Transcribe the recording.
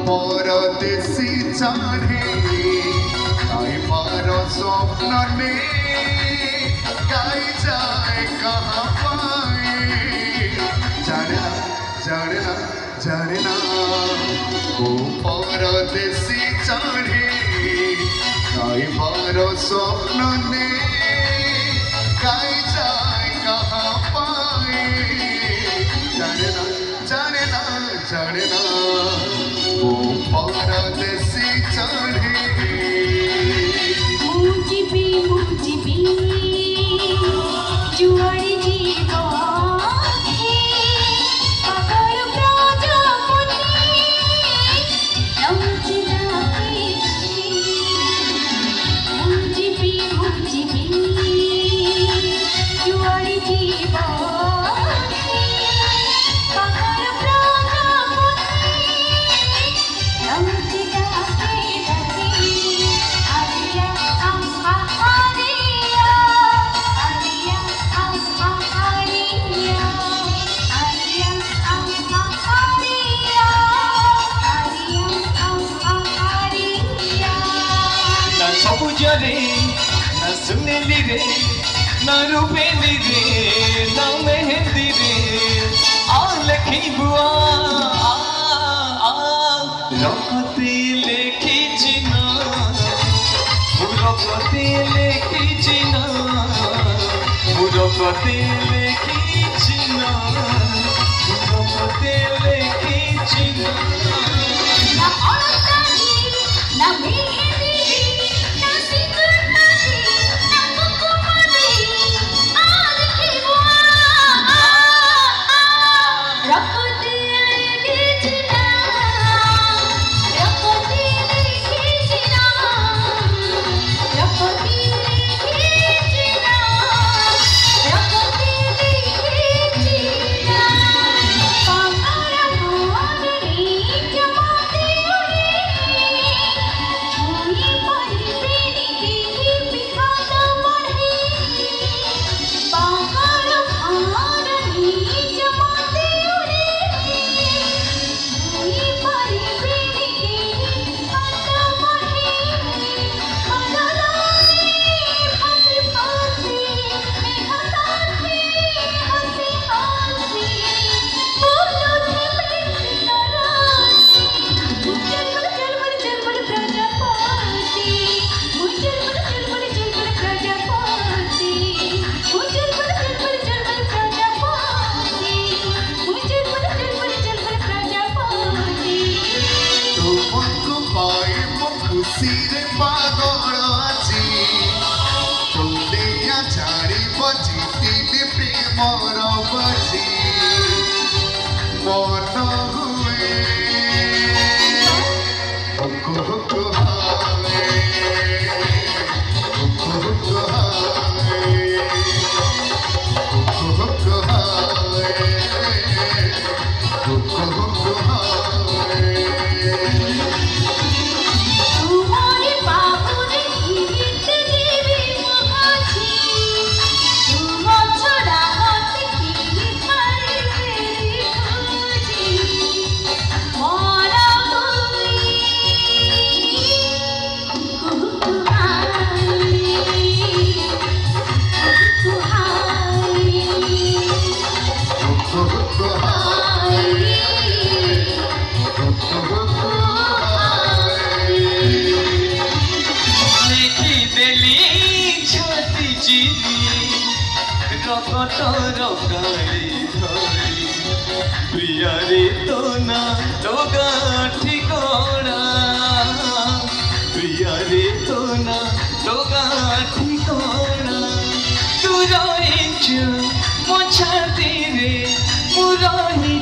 परदेसी चढ़े मारो स्वप्न ने गाई जाए कहाँ पाए जाने ना वो परदेसी चढ़े मारो स्वप्न ने गाई जाए कहाँ पाए जाने ना परदेसी चढ़े मुझी जुआरी जीवा पागल प्रजापति मुझी जुआरी जीवा सबुजरे ना सुनेली रे ना रूपेली रे ना मेहंदी रे आ लखी बुआ रखते लेखी जिना मुरकते लेखी जिना मुरकते लेखी जिना मुरकते लेखी जिना ना औरतानी ना मेहंदी ना सिंदूरदानी ना कुंकुमानी आज की बुआ रखते लेके जिना रखते लेके जिना रखते लेके जिना रखते लेके जिना पागल मोहनी जमाते छुई पड़ी बेनी की पिखाता बढ़े पागल मोहनी जमाते छुई पड़ी बेनी की पिखाता बढ़े बदलानी हंसी हंसी मेघनाथी हंसी हंसी बोलो थे प्रेम नरासी मुझे चल बड़ प्रजापति मुझे चल बड़ प्रजापति मुझे चल बड़ प्रजापति मुझे चल बड़ प्रजापति तुमको पाए मो खुशी रे पागल आछि दुनिया झाड़ी बजीती प्रेम बजी मन हुए हुक हावे हुक हावे हुक हावे हुक हावे तुम्हारे बाबूरे गीत जीवी मुहाची तुम छोड़ा मत की खाई मेरी खुशी मोरा हुई लिखी देली छाती चिरी रकत रकाली धरी प्रिया रे तो ना तो गाठी कोड़ा प्रिया रे तो ना तो गाठी कोड़ा तू रही मो छाती रे मु रही